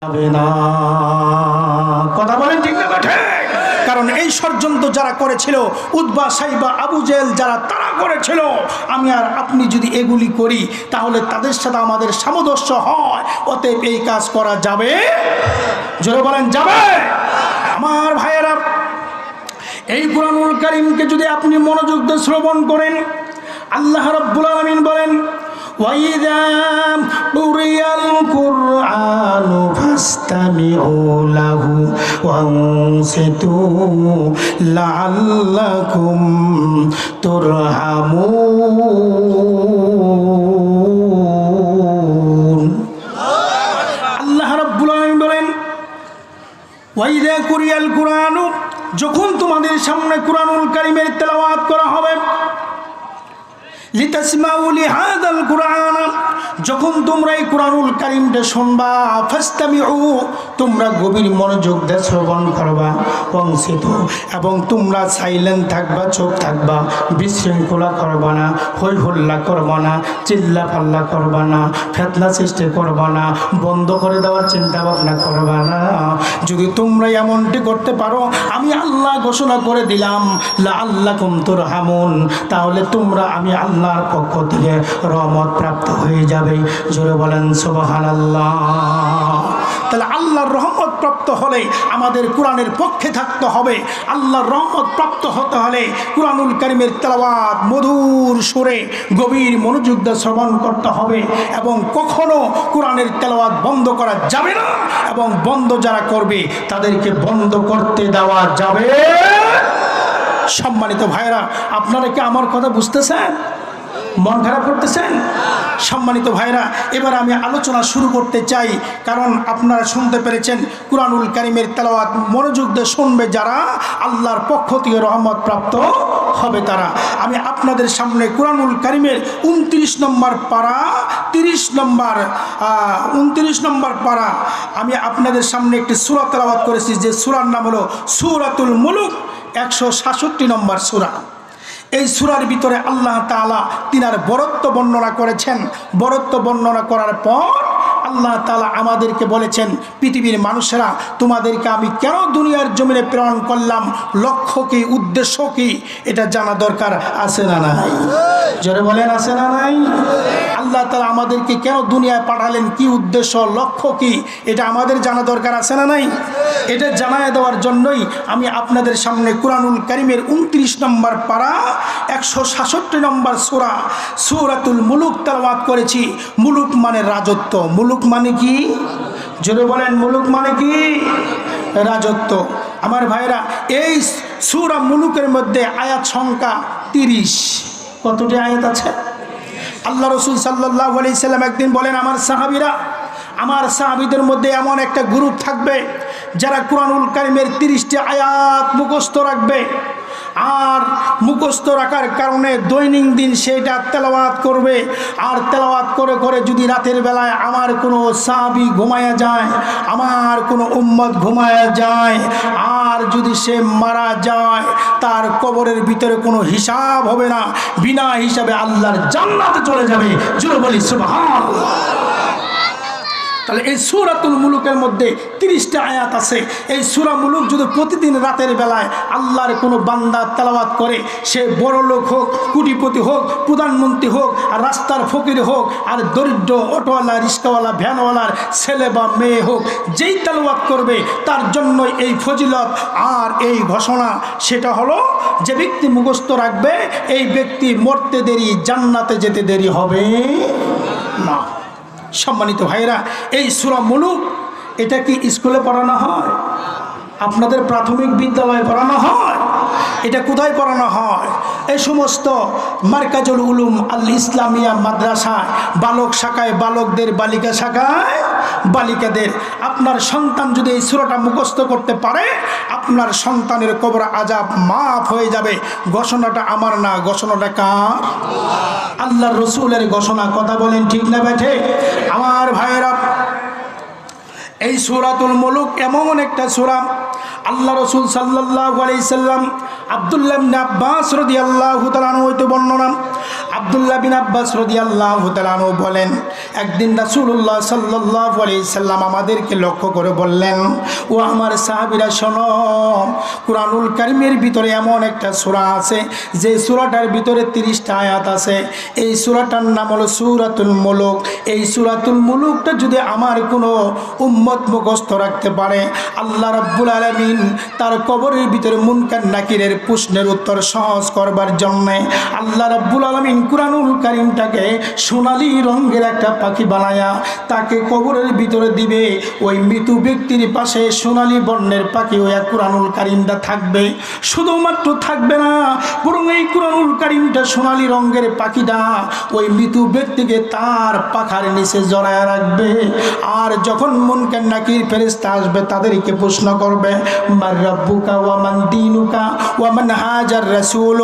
যাবে না। কথা বলেন ঠিক না ঠিক? কারণ এই ষড়যন্ত্র যারা করেছিল, উতবা সাইবা আবু জেহেল যারা, তারা করেছিল। আমি আর আপনি যদি এগুলি করি তাহলে তাদের সাথে আমাদের সামঞ্জস্য হয়। অতএব এই কাজ করা যাবে, জোরে বলেন যাবে। আমার ভাইয়েরা, এই কুরআনুল কারীমকে যদি আপনি মনোযোগ দিয়ে শ্রবণ করেন, আল্লাহ রাব্বুল আলামিন বলেন, وَإِذَا قُرِئَ الْقُرْآنُ فَاسْتَمِعُوا لَهُ وَأَنصِتُوا لَعَلَّكُمْ تُرْحَمُونَ। আল্লাহ রাব্বুল আলামিন বলেন, ওয়াইদা কুরিয়াল কুরআন, যখন তোমাদের সামনে কুরআনুল কারীমের তেলাওয়াত করা হবে, লিতাসমাউ লিহাযাল কুরআন, যখন তোমরা এই কুরআনুল কারীমটা শুনবা, ফাসতামিউ, তোমরা গভীর মনোযোগ দিয়ে শ্রবণ করবা, ওয়ানসিতু, এবং তোমরা সাইলেন্ট থাকবা, চুপ থাকবা, বিশৃঙ্খলা করবা না, হই হল্লা করবা না, চিল্লা পাল্লা করবা না, ফিতনা সৃষ্টি করবা না, বন্ধ করে দেওয়ার চিন্তা ভাবনা করবা না। যদি তোমরা এমনটি করতে পারো, আমি আল্লাহ ঘোষণা করে দিলাম, লাআল্লাকুম তুরহামুন, তাহলে তোমরা আমি আল্লাহর পক্ষ থেকে রহমত প্রাপ্ত হয়ে যাবে। জোরে বলেন সুবহানাল্লাহ। তাহলে আল্লাহর রহমত প্রাপ্ত হলে আমাদের কোরআনের পক্ষে থাকতে হবে। আল্লাহর রহমত প্রাপ্ত হতে হলে কুরআনুল কারীমের তেলাওয়াত মধুর সুরে গভীর মনোযোগ দিয়ে শ্রবণ করতে হবে, এবং কখনো কোরআনের তেলাওয়াত বন্ধ করা যাবে না, এবং বন্ধ যারা করবে তাদেরকে বন্ধ করতে দেওয়া যাবে। সম্মানিত ভাইরা, আপনারা কি আমার কথা বুঝতেছেন? মন খারাপ করতেছেন? সম্মানিত ভাইরা, এবার আমি আলোচনা শুরু করতে চাই, কারণ আপনারা শুনতে পেরেছেন কুরআনুল কারীমের তেলাওয়াত মনোযোগ দিয়ে শুনবে যারা, আল্লাহর পক্ষ থেকে রহমত প্রাপ্ত হবে তারা। আমি আপনাদের সামনে কুরআনুল কারীমের 29 নম্বর পারা, 30 নম্বর 29 নম্বর পারা, আমি আপনাদের সামনে একটি সূরা তেলাওয়াত করেছি, যে সূরার নাম হলো সূরাতুল মুলুক, 167 নম্বর সূরা। এই সূরার ভিতরে আল্লাহ তাআলা তিনার বরত্ব বর্ণনা করেছেন। বরত্ব বর্ণনা করার পর আল্লাহ তাআলা আমাদেরকে বলেছেন, পৃথিবীর মানুষেরা, তোমাদেরকে আমি কেন দুনিয়ার জমিনে প্রেরণ করলাম, লক্ষ্য কি, উদ্দেশ্য কি, এটা জানা দরকার আছে না নাই? জোরে বলেন আছে না নাই? আল্লাহ তাআলা আমাদেরকে কেন দুনিয়ায় পাঠালেন, কি উদ্দেশ্য, লক্ষ্য কি, এটা আমাদের জানা দরকার আছে না নাই? এটা জানায় দেওয়ার জন্যই আমি আপনাদের সামনে কুরআনুল কারীমের 29 নম্বর পারা, 167 নম্বর সূরা, সূরাতুল মুলুক তেলাওয়াত করেছি। মুলুক মানে রাজত্ব। মুলুক মানে কি? জোরে বলেন, মুলুক মানে কি? রাজত্ব। আমার ভাইরা, এই সূরা মুলুকের মধ্যে আয়াত সংখ্যা 30। কতটি আয়াত আছে? আল্লাহ রাসূল সাল্লাল্লাহু আলাইহি সাল্লাম একদিন বলেন, আমার সাহাবীদের মধ্যে এমন একটা গ্রুপ থাকবে যারা কুরআনুল কারীমের 30টি আয়াত মুখস্থ রাখবে, আর মুখস্থ রাখার কারণে দৈনন্দিন সেটা তেলাওয়াত করবে। আর তেলাওয়াত করে করে যদি রাতের বেলায় আমার কোনো সাহাবী ঘুমায়া যায়, আমার কোনো উম্মত ঘুমায়া যায়, আর যদি সে মারা যায়, তার কবরের ভিতরে কোনো হিসাব হবে না, বিনা হিসাবে আল্লাহর জান্নাতে চলে যাবে। জোরে বলি সুবহানাল্লাহ। তাহলে এই সূরাতুল মুলুকের মধ্যে 30টা আয়াত আছে। এই সূরা মুলুক যদি প্রতিদিন রাতের বেলায় আল্লাহর কোনো বান্দা তেলাওয়াত করে, সে বড় লোক হোক, কোটিপতি হোক, প্রধানমন্ত্রী হোক, আর রাস্তার ফকির হোক, আর দরিদ্র অটোওয়ালা, রিক্সাওয়ালা, ভ্যানওয়ালার ছেলে বা মেয়ে হোক, যেই তেলাওয়াত করবে তার জন্য এই ফজিলত আর এই ঘোষণা, সেটা হলো যে ব্যক্তি মুখস্থ রাখবে, এই ব্যক্তি মরতে দেরি, জান্নাতে যেতে দেরি হবে না। সম্মানিত ভাইরা, এই সূরা মুলুক, এটা কি স্কুলে পড়ানো হয়? আপনাদের প্রাথমিক বিদ্যালয়ে পড়ানো হয়? এটা কোথায় পড়ানো হয়? এই সমস্ত মারকাজুল উলুম আল ইসলামিয়া মাদ্রাসায়, বালক শাখায় বালকদের, বালিকা শাখায় বালিকাদের। আপনার সন্তান যদি এই সূরাটা মুখস্থ করতে পারে, আপনার সন্তানের কবর আযাব মাফ হয়ে যাবে। ঘোষণাটা আমার না, ঘোষণাটা কার? আল্লাহর রাসূলের ঘোষণা। কথা বলেন ঠিক না বেঠে? আমার ভাইয়েরা, এই সূরাতুল মুলুক এমন একটা সূরা, আল্লাহ রাসূল সাল্লাল্লাহু আলাইহি সাল্লাম আব্দুল্লাহ বিন আব্বাস রাদিয়াল্লাহু তাআলা আনহু হইতে বর্ণনা, আব্দুল্লাহ বিন আব্বাস রাদিয়াল্লাহু তাআলা আনহু বলেন, একদিন রাসূলুল্লাহ সাল্লাল্লাহু আলাইহি সাল্লাম আমাদেরকে লক্ষ্য করে বললেন, ও আমার সাহাবীরা শোনো, কুরআনুল কারীমের ভিতরে এমন একটা সূরা আছে যে সূরাটার ভিতরে 30টা আয়াত আছে। এই সূরাটার নাম হলো সূরাতুল মুলুক। এই সূরাতুল মুলুকটা যদি আমার কোনো উম্মত মুখস্থ রাখতে পারে, আল্লাহ রাব্বুল আলামিন তার কবরের ভিতরে মুনকার নাকিরের প্রশ্নের উত্তর সহজ করবার জন্য আল্লাহ রাব্বুল আলামিন কুরআনুল কারীমটাকে সোনালী রঙের একটা পাখি বানায়া তাকে কবরের ভিতরে দিবে। ওই মৃত ব্যক্তির পাশে সোনালী বর্ণের পাখি ওই কুরআনুল কারীমটা থাকবে। শুধুমাত্র থাকবে না, বরং এই কুরআনুল কারীমটা সোনালী রঙের পাখিটা ওই মৃত ব্যক্তিকে তার পাখার নিচে জড়ায় রাখবে। আর যখন মুনকার নাকির ফেরেশতা আসবে তাদেরকে প্রশ্ন করবে, মার রাব্বুকা ওয়া মান দীনুকা ওয়া মান হাজার রাসূল।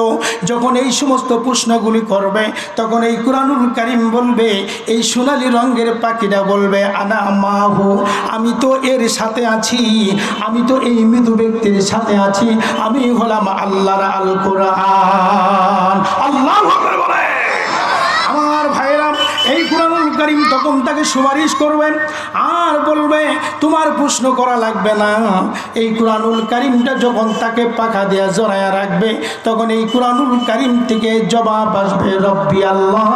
যখন এই সমস্ত প্রশ্নগুলি করবে তখন এই কুরআনুল কারীম বলবে, এই সোনালী রঙের পাখিটা বলবে, আনা মাহু, আমি তো এর সাথে আছি, আমি তো এই মৃত ব্যক্তির সাথে আছি, আমি হলাম আল্লাহর আল কোরআন। আল্লাহু আকবার বলে। আমার ভাইরা, এই কুরআনুল কারীম তখন তাকে সুপারিশ করবে আর বলবে, তোমার প্রশ্ন করা লাগবে না। এই কুরআনুল কারীমটা যখন তাকে পাখা দেয়া জড়ায়া রাখবে তখন এই কুরআনুল কারীম থেকে জবাব আসবে, রব্বি আল্লাহ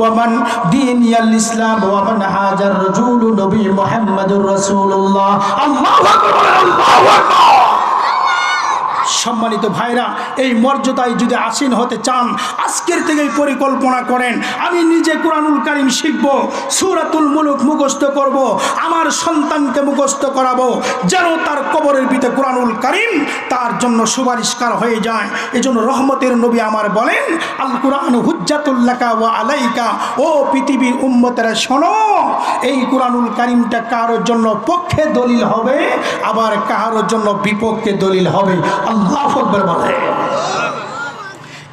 ওয়া মান দীনিয়াল ইসলাম ওয়া মান হাজার রাসূল নবী মুহাম্মদুর রাসূলুল্লাহ। আল্লাহু আকবার, আল্লাহু আকবার। সম্মানিত ভাইরা, এই মর্যাদায় যদি আসীন হতে চান আজকের থেকেই পরিকল্পনা করেন, আমি নিজে কুরআনুল কারীম শিখব, সূরাতুল মুলুক মুখস্থ করব, আমার সন্তানকে মুখস্থ করাবো, যেন তার কবরের ভিতরে কুরআনুল কারীম তার জন্য সুপারিশকার হয়ে যায়। এজন্য রহমতের নবী আমার বলেন, আল কুরআন হুজ্জাতুল লাকা ওয়া আলাইকা। ও পৃথিবীর উম্মতেরা শোনো, এই কুরআনুল কারীমটা কারোর জন্য পক্ষে দলিল হবে, আবার কারোর জন্য বিপক্ষে দলিল হবে। আল্লাহু আকবার বলে।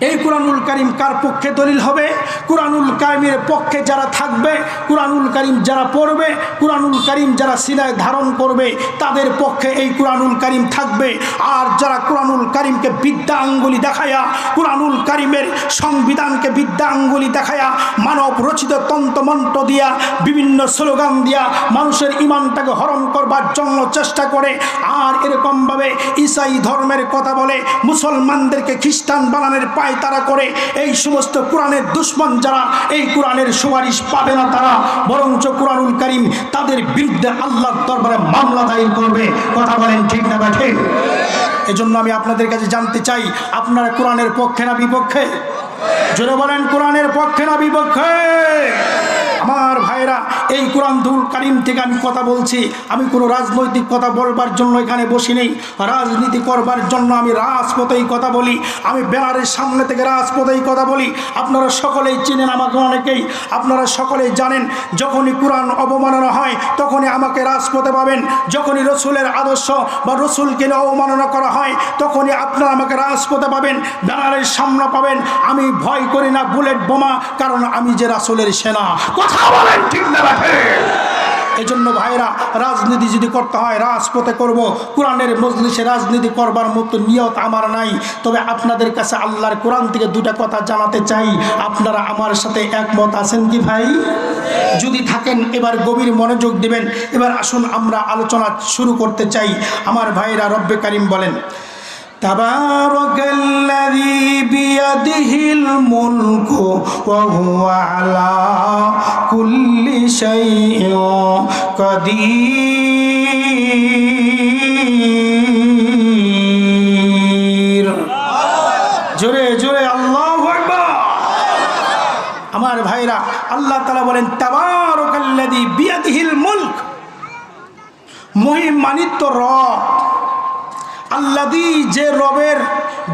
এই কুরআনুল কারীম কার পক্ষে দলিল হবে? কুরআনুল কারীমের পক্ষে যারা থাকবে, কুরআনুল কারীম যারা পড়বে, কুরআনুল কারীম যারা সিনায় ধারণ করবে তাদের পক্ষে এই কুরআনুল কারীম থাকবে। আর যারা কুরআনুল কারীমকে বিদ্যা আঙ্গুলি দেখায়া, কুরআনুল কারীমের সংবিধানকে বিদ্যা আঙ্গুলি দেখায়া, মানব রচিত তন্ত্রমন্ত্র দিয়া, বিভিন্ন স্লোগান দিয়া মানুষের ঈমানটাকে হরণ করবার জন্য চেষ্টা করে, আর এরকমভাবে ঈসাই ধর্মের কথা বলে, মুসলমানদেরকে খ্রিস্টান বানানোর তারা করে, এই সমস্ত কোরআনের দুশমন যারা, এই কোরআনের সুপারিশ পাবে না তারা, বরঞ্চ কুরআনুল কারীম তাদের বিরুদ্ধে আল্লাহর দরবারে মামলা দায়ের করবে। কথা বলেন ঠিক না ঠিক? এজন্য আমি আপনাদের কাছে জানতে চাই, আপনারা কোরআনের পক্ষে না বিপক্ষে? জোরে বলেন, কোরআনের পক্ষে না বিপক্ষে? আমার ভাইরা, এই কুরআনুল কারীম থেকে আমি কথা বলছি, আমি কোনো রাজনৈতিক কথা বলবার জন্য এখানে বসি নেই। রাজনীতি করবার জন্য আমি রাজপথেই কথা বলি, আমি ব্যানারের সামনে থেকে রাজপথেই কথা বলি। আপনারা সকলেই চিনেন আমাকে, অনেকেই আপনারা সকলেই জানেন, যখনই কোরআন অবমাননা হয় তখনই আমাকে রাজপথে পাবেন, যখনই রসুলের আদর্শ বা রসুলকে অবমাননা করা হয় তখনই আপনারা আমাকে রাজপথে পাবেন, ব্যানারের সামনে পাবেন। আমি ভয় করি না বুলেট বোমা, কারণ আমি যে রাসূলের সেনা। কথা বলেন ঠিক না? এজন্য ভাইরা, রাজনীতি যদি করতে হয় রাজপথে করব, কোরআনের মজলিসে রাজনীতি করবার মতো নিয়ত আমার নাই। তবে আপনাদের কাছে আল্লাহর কোরআন থেকে দুটা কথা জানাতে চাই, আপনারা আমার সাথে একমত আছেন কি ভাই? যদি থাকেন এবার গভীর মনোযোগ দিবেন। এবার আসুন আমরা আলোচনা শুরু করতে চাই। আমার ভাইরা, রব্বে কারীম বলেন, তাবারাকাল্লাযী বিয়াদিহিল মুলকু ওয়া হুয়া আলা কুল্লি শাইইন কাদির। জোরে জোরে আল্লাহু আকবার। আমার ভাইরা, আল্লাহ তাআলা বলেন, তাবারাকাল্লাযী বিয়াদিহিল মুলক, মহিমান্বিত রব আল্লাযী, যে রবের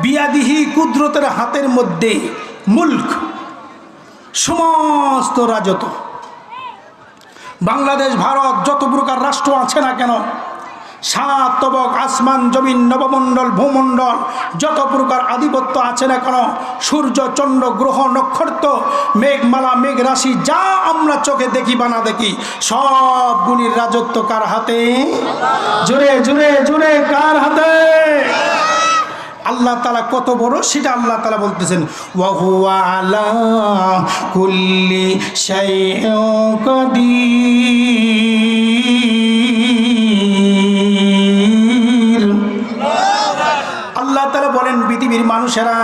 বিয়াদিহি কুদরতের হাতের মধ্যে, মুলক সমস্ত রাজত্ব। বাংলাদেশ, ভারত, যত প্রকার রাষ্ট্র আছে না কেন, সাত তবক, আসমান জমিন নবমণ্ডল ভূমণ্ডল, যত প্রকার আধিপত্য আছে না কেন, সূর্য চন্দ্র গ্রহ নক্ষত্র মেঘমালা মেঘ রাশি যা আমরা চোখে দেখি বা না দেখি, সবগুলির রাজত্ব কার হাতে? জোরে জোরে জোরে কার হাতে? আল্লাহ তাআলা কত বড় সেটা আল্লাহ তাআলা বলতেছেন, ওয়া হুয়া আলা কুল্লি শাইইন কাদির। আল্লাহ তাআলা বলেন, পৃথিবীর মানুষেরা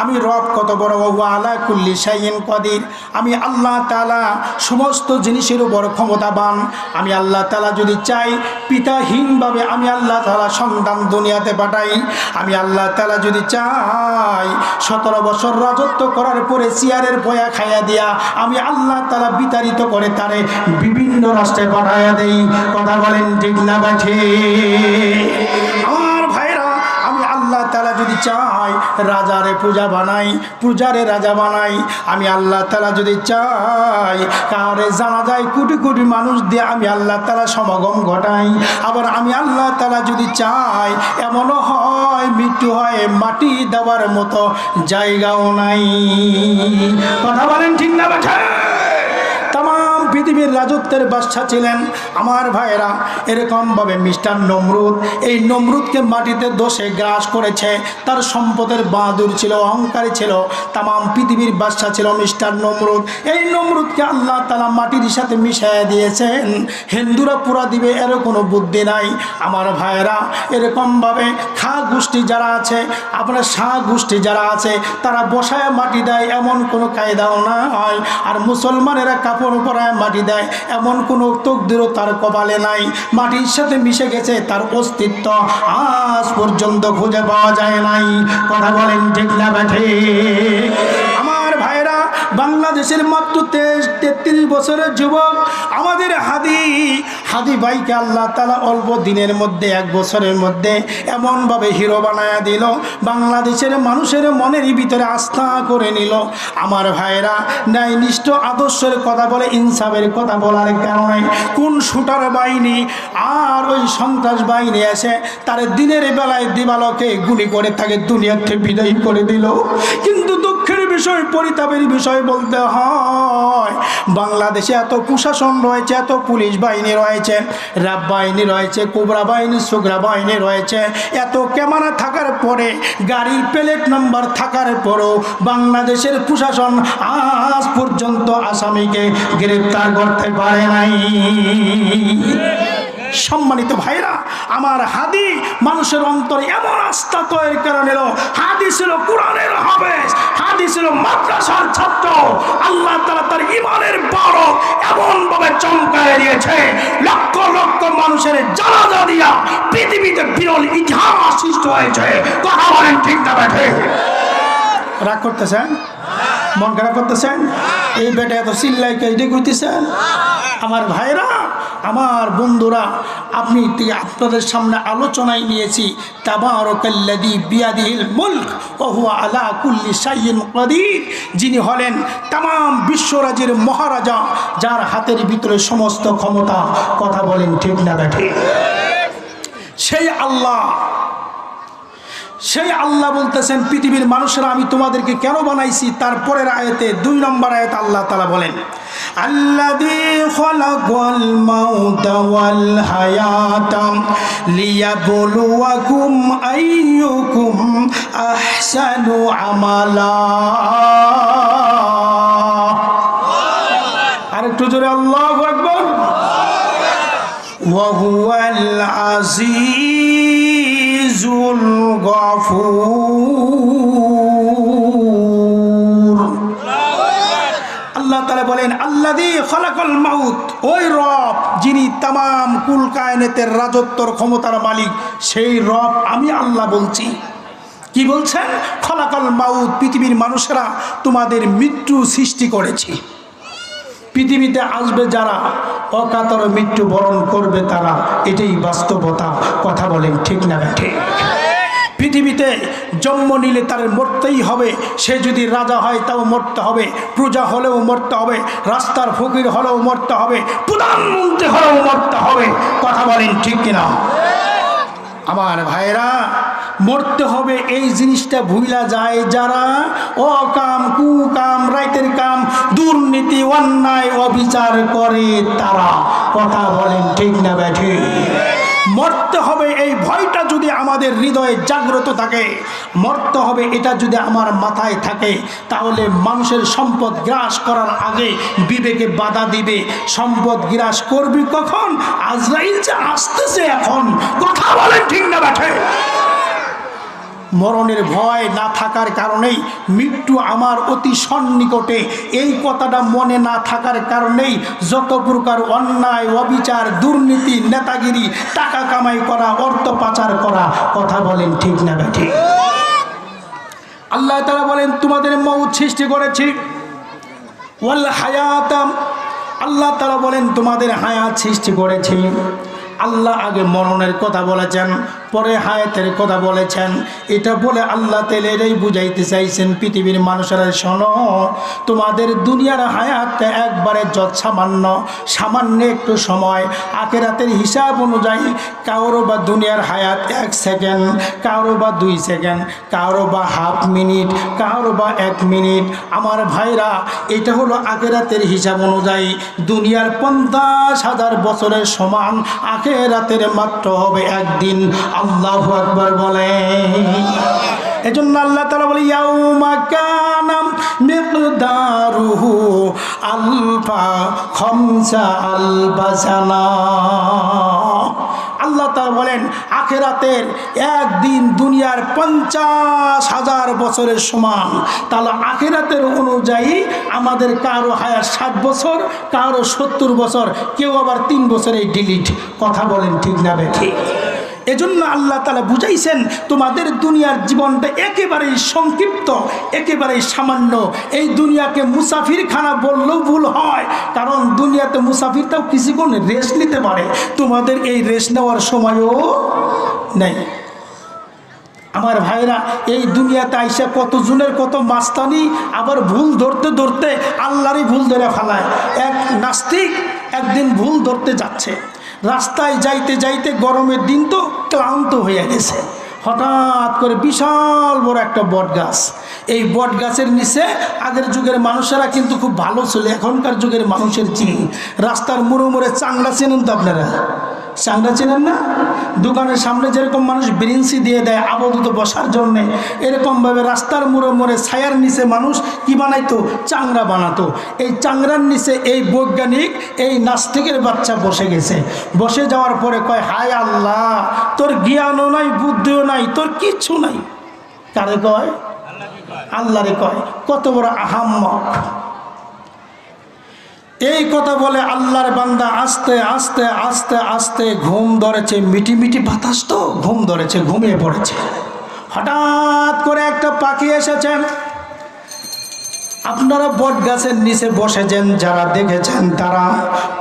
আমি রব কত বড়, ওয়া হুয়া আলা কুল্লি শাইইন কাদির। আমি আল্লাহ তাআলা সমস্ত জিনিসের উপর ক্ষমতাবান। আমি আল্লাহ তাআলা যদি চাই পিতাহীনভাবে আমি আল্লাহ তাআলা সন্তান দুনিয়াতে পাঠাই। আমি আল্লাহ তাআলা যদি চাই 17 বছর রাজত্ব করার পরে চেয়ারের পয়া খাইয়া দিয়া আমি আল্লাহ তাআলা বিতাড়িত করে তারে বিভিন্ন রাষ্ট্রে পাঠাইয়া দেই। কথা বলেন ঠিক না ঠিক? আমার ভাইরা, আমি আল্লাহ তাআলা যদি চাই রাজারে পূজা বানাই, পূজারে রাজা বানাই। আমি আল্লাহ তাআলা যদি চাই কারে জানা যায় কোটি কোটি মানুষ দিয়ে আমি আল্লাহ তাআলা সমাগম ঘটাই। আবার আমি আল্লাহ তাআলা যদি চাই এমনও হয় মৃত্যু হয় মাটি দেওয়ার মতো জায়গাও নাই। কথা বলেন ঠিক না বেঠা? তাম পৃথিবীর রাজত্বের বাদশা ছিলেন আমার ভাইয়েরা। এরকমভাবে মিস্টার নমরুদ, এই নমরুদকে মাটিতে দোষে গ্রাস করেছে। তার সম্পদের বাহাদুর ছিল, অহংকারী ছিল, তাম পৃথিবীর বাদশা ছিল মিস্টার নমরুদ। এই নমরুদকে আল্লাহ তাআলা মাটির সাথে মিশিয়ে দিয়েছেন। হিন্দুরা পুরা দিবে এর কোনো বুদ্ধি নাই আমার ভাইয়েরা। এরকমভাবে খা গোষ্ঠী যারা আছে, আপনার শাহ গোষ্ঠী যারা আছে, তারা বসায় মাটি দেয় এমন কোনো কায়দাও না হয়। আর মুসলমানেরা কাপড় পরায় মাটি দেয় এমন কোনো তকদিরও তার কপালে নাই। মাটির সাথে মিশে গেছে, তার অস্তিত্ব আজ পর্যন্ত খুঁজে পাওয়া যায় নাই। কথা বলেন ঠিক না ঠিক? আমার ভাইরা, বাংলাদেশের মাত্র 33 বছরের যুবক আমাদের হাদি ভাইকে আল্লাহ তাআলা অল্প দিনের মধ্যে, 1 বছরের মধ্যে এমনভাবে হিরো বানায়া দিল, বাংলাদেশের মানুষের মনের ভিতরে আস্থা করে নিল। আমার ভাইরা, ন্যায়নিষ্ঠ আদর্শের কথা বলে, ইনসাফের কথা বলার কারণে কোন শুটার বাহিনী আর ওই সন্ত্রাস বাহিনী এসে তার দিনের বেলায় দিবালকে গুলি করে তাকে দুনিয়াতে বিদায় করে দিল। কিন্তু দুঃখের বিষয়, পরিতাপের বিষয় বলতে হয়, বাংলাদেশে এত প্রশাসন রয়েছে, এত পুলিশ বাহিনী রয়েছে, র্যাব বাহিনী রয়েছে, কোবরা বাহিনী, সুগরা বাহিনী রয়েছে, এত ক্যামেরা থাকার পরে, গাড়ির প্লেট নাম্বার থাকার পরেও বাংলাদেশের প্রশাসন আজ পর্যন্ত আসামিকে গ্রেফতার করতে পারে নাই। সম্মানিত ভাইরা, আমার হাদি মানুষের অন্তরে এমন আস্থা তৈরি করে নিল। হাদি ছিল কোরআনের হাফেজ, হাদি ছিল মাদ্রাসার ছাত্র। আল্লাহ তাআলা তার ঈমানের বারক এমন ভাবে চমকায় দিয়েছে, লক্ষ লক্ষ মানুষের জানাজা দিয়া পৃথিবীতে বিরল ইতিহাস সৃষ্টি হয়েছে। কথা বলেন ঠিক না ঠিক? রাগ করতেছেন? মন খারাপ করতেছেন? এই বেটা এত চিল্লাই কেটে কইতেছেন? আমার ভাইরা, আমার বন্ধুরা, আপনাদের সামনে আলোচনায় নিয়েছি তাবারাকাল্লাযী বিয়াদিহিল মুলক ওয়া হুয়া আলা কুল্লি শাইইন কাদির, যিনি হলেন तमाम বিশ্বরাজের মহারাজা, যার হাতের ভিতরে সমস্ত ক্ষমতা। কথা বলেন ঠিক না ঠিক? সেই আল্লাহ বলতেছেন, পৃথিবীর মানুষেরা আমি তোমাদেরকে কেন বানাইছি। তারপরের আয়াতে 2 নম্বর আয়াতে আল্লাহ তাআলা বলেন, আল্লাযী খালাকাল মাউতা ওয়াল হায়াতা লিয়াবলুয়াকুম আইয়ুকুম আহসানু আমালা। আরেকটু জোরে আল্লাহু আকবার। ওয়া হুয়াল আজিজুল গফুর। আল্লাহ তাআলা বলেন, আল্লাযী খালাকাল মাউত, ওই রব যিনি तमाम কুল কায়নাতের রাজত্বর ক্ষমতার মালিক, সেই রব আমি আল্লাহ বলছি। কি বলছেন? খালাকাল মাউত, পৃথিবীর মানুষেরা তোমাদের মৃত্যু সৃষ্টি করেছি। পৃথিবীতে আসবে যারা, অকাতরে মৃত্যু বরণ করবে তারা, এটাই বাস্তবতা। কথা বলেন ঠিক না ঠিক? পৃথিবীতে জন্ম নিলে তার মরতেই হবে। সে যদি রাজা হয় তাও মরতে হবে, প্রজা হলেও মরতে হবে, রাস্তার ফকির হলেও মরতে হবে, প্রধানমন্ত্রী হলেও মরতে হবে। কথা বলেন ঠিক কিনা? আমার ভাইরা, মরতে হবে এই জিনিসটা ভুলা যায় যারা অকাম, কুকাম, রাইতের কাম, দুর্নীতি, অন্যায়, অবিচার করে তারা। কথা বলেন ঠিক না ব্যাঠি? মরতে হবে এই ভয়টা যদি আমাদের হৃদয়ে জাগ্রত থাকে, মরতে হবে এটা যদি আমার মাথায় থাকে, তাহলে মানুষের সম্পদ গ্রাস করার আগে বিবেকে বাধা দিবে। সম্পদ গ্রাস করবি কখন? আজরাইল যে আসতেছে এখন। কথা বলেন ঠিক না বেঠে? মরণের ভয় না থাকার কারণেই মৃত্যু আমার অতি সন্নিকটে, এই কথাটা মনে না থাকার কারণেই যত প্রকার অন্যায়, অবিচার, দুর্নীতি, নেতাগিরি, টাকা কামাই করা, অর্থ পাচার করা। কথা বলেন ঠিক না বেঠে? আল্লাহ তাআলা বলেন তোমাদের মউত সৃষ্টি করেছি, ওয়াল হায়াত, আল্লাহ তাআলা বলেন তোমাদের হায়াত সৃষ্টি করেছি। আল্লাহ আগে মরণের কথা বলেছেন, পরে হায়াতের কথা বলেছেন। এটা বলে আল্লাহ তাআলা এটাই বুঝাইতে চাইছেন পৃথিবীর মানুষেরা, শোনো, তোমাদের দুনিয়ার হায়াতটা একবারে যত সামান্য একটু সময়। আখিরাতের হিসাব অনুযায়ী কারো বা দুনিয়ার হায়াত 1 সেকেন্ড, কারো বা 2 সেকেন্ড, কারো বা হাফ মিনিট, কারো বা 1 মিনিট। আমার ভাইরা, এটা হলো আখিরাতের হিসাব অনুযায়ী। দুনিয়ার 50,000 বছরের সমান, আখিরাতের মাত্র হবে একদিন। আল্লাহু আকবার বলেন। এজন্য আল্লাহ তাআলা বলে ইয়াউমা কানা মিকদারুহু আলফা খামসা আলফা সানা। আল্লাহ তাআলা বলেন আখিরাতের একদিন দুনিয়ার 50,000 বছরের সমান। তাহলে আখিরাতের অনুযায়ী আমাদের কারো হায়াত 60 বছর, কারো 70 বছর, কেউ আবার 3 বছরেই ডিলিট। কথা বলেন ঠিক না বেঠিক? এজন্য আল্লাহ তাআলা বুঝাইছেন তোমাদের দুনিয়ার জীবনটা একেবারেই সংক্ষিপ্ত, একেবারেই সামান্য। এই দুনিয়াকে মুসাফিরখানা বললেও ভুল হয়, কারণ দুনিয়াতে মুসাফিরটাও কিছুক্ষণ রেস্ট নিতে পারে। তোমাদের এই রেস্ট নেওয়ার সময়ও নেই। আমার ভাইরা, এই দুনিয়াতে আইসা কতজনের কত মাস্তানি, আবার ভুল ধরতে ধরতে আল্লাহরই ভুল ধরে ফেলায়। এক নাস্তিক একদিন ভুল ধরতে যাচ্ছে, রাস্তায় যাইতে যাইতে, গরমের দিন তো, ক্লান্ত হয়ে গেছে। হঠাৎ করে বিশাল বড় একটা বট গাছ, এই বট গাছের নিচে আগের যুগের মানুষেরা কিন্তু খুব ভালো ছিল, এখনকার যুগের মানুষের চিনি। রাস্তার মোড়ে মোড়ে চাংড়া চেনেন তো আপনারা? চাংড়া চেনেন না? দোকানের সামনে যেরকম মানুষ ব্রেঞ্চি দিয়ে দেয় আপাতত বসার জন্যে, এরকমভাবে রাস্তার মোড়ে মোড়ে ছায়ার নিচে মানুষ কি বানাইতো? চাংড়া বানাতো। এই চাংড়ার নিচে এই বৈজ্ঞানিক, এই নাস্তিকের বাচ্চা বসে গেছে। বসে যাওয়ার পরে কয়, হায় আল্লাহ, তোর জ্ঞানও নাই, বুদ্ধিও নাই, তোর কিচ্ছু নাই। কারে কয়? আল্লাহরে কয়। কত বড় আহাম্মক! এই কথা বলে আল্লাহর বান্দা আস্তে আস্তে আস্তে আস্তে ঘুম ধরেছে, মিটি মিটি বাতাস তো, ঘুম ধরেছে, ঘুমিয়ে পড়েছে। হঠাৎ করে একটা পাখি এসেছেন। আপনারা বট গাছের নিচে বসেছেন, যারা দেখেছেন তারা,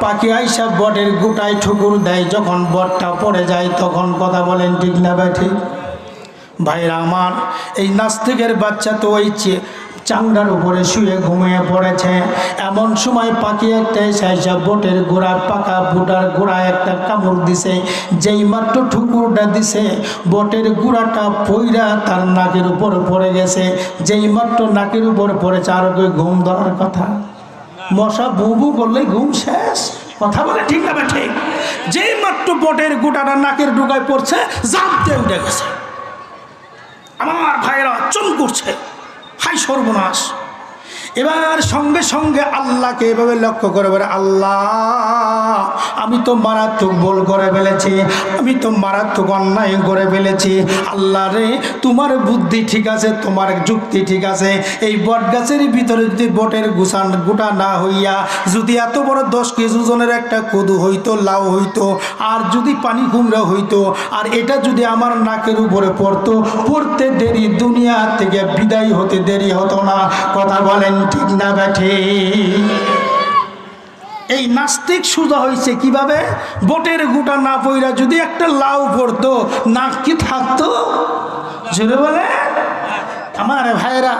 পাখি আইসা বটের গোটায় ঠুকুর দেয়, যখন বটটা পড়ে যায় তখন। কথা বলেন ঠিক না বেঠিক? ভাইরা আমার, এই নাস্তিকের বাচ্চা তো ওই চাংড়ার উপরে শুয়ে ঘুমিয়ে পড়েছে। এমন সময় পাখি একটা এসে বটের গোড়ার পাকা বুটার গোড়ায় একটা কামড় দিছে। যেই মাত্র ঠুকুরটা দিছে, বটের গোড়াটা পইরা তার নাকের উপর পড়ে গেছে। যেই মাত্র নাকের উপর পড়েছে, আর ঘুম ধরার কথা। মশা বুবু করলেই ঘুম শেষ। কথা বলে ঠিক না ঠিক? যেই মাত্র বটের গোটাটা নাকের ডুগায় পড়ছে, জাপ দিয়ে উঠে গেছে। আমার ভাইরা চুম করছে, হাই সর্বনাশ! এবার সঙ্গে সঙ্গে আল্লাহকে এভাবে লক্ষ্য করে বলে, আল্লাহ, আমি তো মারাত্মক ভুল করে ফেলেছি, আমি তো মারাত্মক অন্যায় করে ফেলেছি। আল্লাহ রে, তোমার বুদ্ধি ঠিক আছে, তোমার যুক্তি ঠিক আছে। এই বট গাছের ভিতরে যদি বটের গোটা না হইয়া যদি এত বড় 10 কেজি ওজনের একটা কদু হইতো, লাউ হইতো, আর যদি পানি কুমড়া হইতো, আর এটা যদি আমার নাকের উপরে পড়তো, পড়তে দেরি, দুনিয়া থেকে বিদায় হতে দেরি হতো না। কথা বলেন ঠিক না বেঠে? এই নাস্তিক সোজা হয়েছে কিভাবে? বটের গোটা না পইরা যদি একটা লাউ পড়তো, নাক কি থাকতো? জোরে বলে। আমার ভাইরা,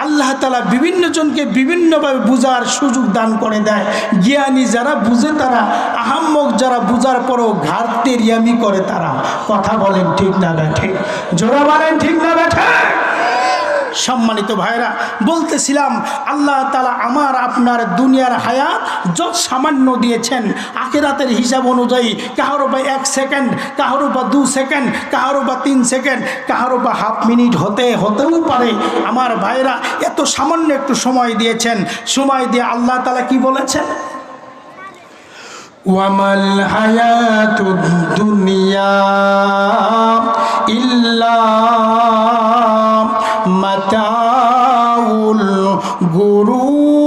আল্লাহ তাআলা বিভিন্ন জনকে বিভিন্নভাবে বুঝার সুযোগ দান করে দেয়। জ্ঞানী যারা বুঝে তারা, আহাম্মক যারা বুঝার পরও ঘাড় তেরিয়ামি করে তারা। কথা বলেন ঠিক না বেঠে? জোরে বলেন ঠিক না বেঠে? সম্মানিত ভাইরা, বলতেছিলাম আল্লাহ তাআলা আমার আপনার দুনিয়ার হায়াত যত সামান্য দিয়েছেন, আখিরাতের হিসাব অনুযায়ী কাহারো বা 1 সেকেন্ড, কাহারো বা 2 সেকেন্ড, কাহারো বা 3 সেকেন্ড, কাহারো বা হাফ মিনিট হতেও পারে। আমার ভাইরা, এত সামান্য একটু সময় দিয়েছেন, সময় দিয়ে আল্লাহ তাআলা কি বলেছেন? ওয়ামাল হায়াতুদ দুনিয়া ইল্লা মাতাউল গুরুর।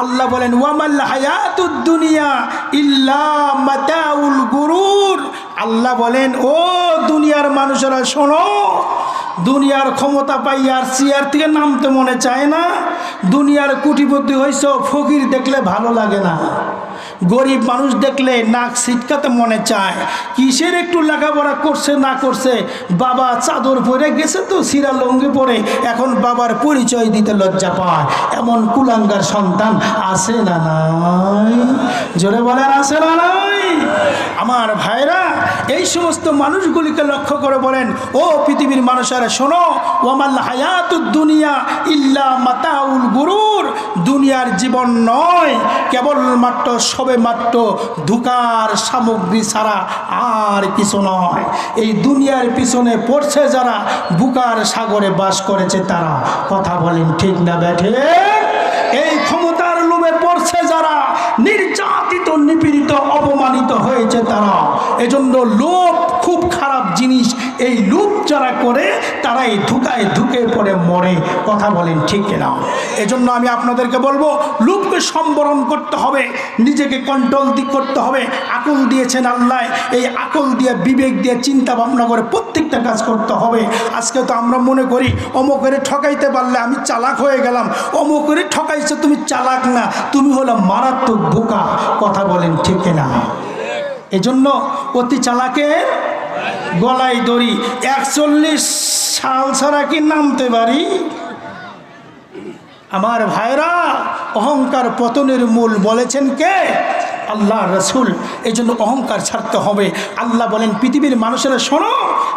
আল্লাহ বলেন ওয়ামাল হায়াতুদ দুনিয়া ইল্লা মাতাউল গুরুর। আল্লাহ বলেন ও দুনিয়ার মানুষেরা শোনো, দুনিয়ার ক্ষমতা পাই আর চেয়ার থেকে নামতে মনে চায় না। দুনিয়ার কোটিপতি হইছ, ফকির দেখলে ভালো লাগে না, গরিব মানুষ দেখলে নাক ছিটকাতে মনে চায়। কিসের একটু লেখাপড়া করছে না করছে, বাবা চাদর পরে গেছে তো সিরা লঙ্গি পরে, এখন বাবার পরিচয় দিতে লজ্জা পায়। এমন কুলাঙ্গার সন্তান আছে না নাই? জোরে বলেন আছে না নাই? আমার ভাইরা, এই সমস্ত মানুষগুলিকে লক্ষ্য করে বলেন ও পৃথিবীর মানুষেরা শোনো, ওয়ামাল হায়াতুদ দুনিয়া ইল্লা মাতাউল গুরুর। দুনিয়ার জীবন নয় কেবলমাত্র সবেমাত্র ধোঁকার সামগ্রী ছাড়া আর কিছু নয়। এই দুনিয়ার পিছনে পড়ছে যারা, বুকার সাগরে বাস করেছে তারা। কথা বলেন ঠিক না বেঠে? এই ক্ষমতার লোভে পড়ছে যারা, নির্যাতিত নিপীড়িত অপমানিত হয়েছে তারা। এজন্য লোভ খুব খারাপ জিনিস। এই লোভ যারা করে তারাই ধোঁকায় ঢুকে পড়ে মরে। কথা বলেন ঠিক না? এজন্য আমি আপনাদেরকে বলবো, লোভকে সম্বরণ করতে হবে, নিজেকে কন্ট্রোল করতে হবে। আকল দিয়েছেন আল্লাহ, এই আকল দিয়ে বিবেক দিয়ে চিন্তা ভাবনা করে প্রত্যেকটা কাজ করতে হবে। আজকে তো আমরা মনে করি অমুকের ঠকাইতে পারলে আমি চালাক হয়ে গেলাম। অমুকের ঠকাইছে, তুমি চালাক না, তুমি হলো মারাত্মক বোকা। কথা বলেন ঠিক না? এজন্য অতি চালাকের গলায় দড়ি। 41 সাল ছাড়া কি নামতে পারি? আমার ভাইরা, অহংকার পতনের মূল বলেছেন কে? আল্লাহ রসুল। এই জন্য অহংকার ছাড়তে হবে। আল্লাহ বলেন পৃথিবীর মানুষেরা শোনো,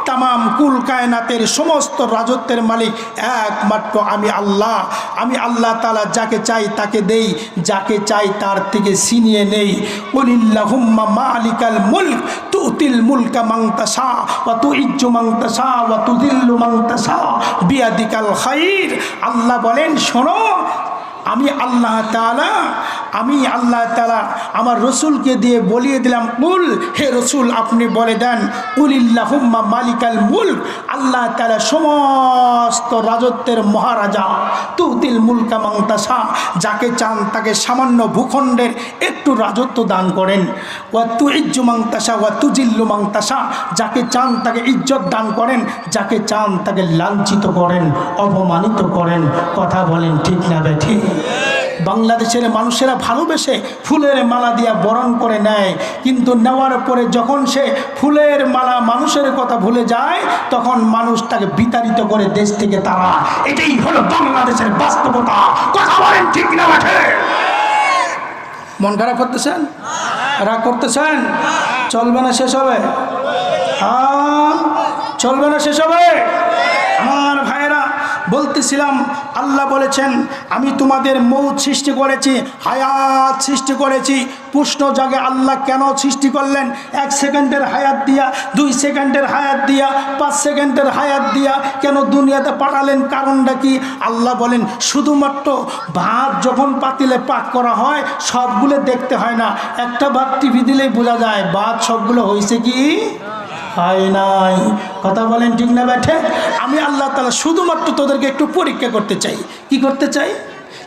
তামাম কুল কায়নাতের সমস্ত রাজত্বের মালিক একমাত্র আমি আল্লাহ। আমি আল্লাহ তাআলা যাকে চাই তাকে দেই, যাকে চাই তার থেকে ছিনিয়ে নেই। কুলিল্লাহুম্মা মালিকাল মুলক তুতিল মুলকা মান তাশা ওয়া তুইজ্জু মান তাশা ওয়া তুযিল্লু মান তাশা বিয়াদিকাল খায়র। আল্লাহ বলেন শোনো, আমি আল্লাহ তাআলা আমার রসুলকে দিয়ে বলিয়ে দিলাম, কুল, হে রসুল আপনি বলে দেন, কুলিল্লাহুম্মা মালিকাল মুলক, আল্লাহ তাআলা সমস্ত রাজত্বের মহারাজা। তুতিল মুলকা মান তাশা, যাকে চান তাকে সামান্য ভূখণ্ডের একটু রাজত্ব দান করেন। ওয়া তুইজ্জু মান তাশা ওয়া তুজিল্লু মান তাশা, যাকে চান তাকে ইজ্জত দান করেন, যাকে চান তাকে লাঞ্ছিত করেন, অপমানিত করেন। কথা বলেন ঠিক না বেঠি? বাংলাদেশের মানুষেরা ভালোবেসে ফুলের মালা দিয়া বরণ করে নেয়, কিন্তু নেওয়ার পরে যখন সে ফুলের মালা মানুষের কথা ভুলে যায়, তখন মানুষ তাকে বিতাড়িত করে দেশ থেকে তারা। এটাই হলো বাংলাদেশের বাস্তবতা। কথা বলেন ঠিক না বেঠি? মন খারাপ করতেছেন? রাগ করতেছেন? চলবে না শেষ হবে? চলবে না শেষ হবে? আমার ভাইয়েরা, বলতেছিলাম আল্লাহ বলেছেন আমি তোমাদের মৌত সৃষ্টি করেছি, হায়াত সৃষ্টি করেছি। প্রশ্ন জাগে আল্লাহ কেন সৃষ্টি করলেন? 1 সেকেন্ডের হায়াত দিয়া, 2 সেকেন্ডের হায়াত দিয়া, 5 সেকেন্ডের হায়াত দিয়া কেন দুনিয়াতে পাঠালেন? কারণটা কি? আল্লাহ বলেন শুধুমাত্র ভাত যখন পাতিলে পাক করা হয় সবগুলো দেখতে হয় না, একটা ভাত টিভি দিলেই বোঝা যায় ভাত সবগুলো হয়েছে কি হয় নাই। কথা বলেন ঠিক না বেঠে? আমি আল্লাহ তাআলা শুধুমাত্র তোদেরকে একটু পরীক্ষা করতে চাই। কি করতে চাই?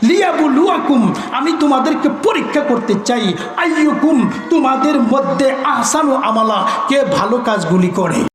লিয়াবলুয়াকুম, আমি তোমাদেরকে পরীক্ষা করতে চাই। আইয়ুকুম, তোমাদের মধ্যে আহসানু আমালা, কে ভালো কাজগুলি করে।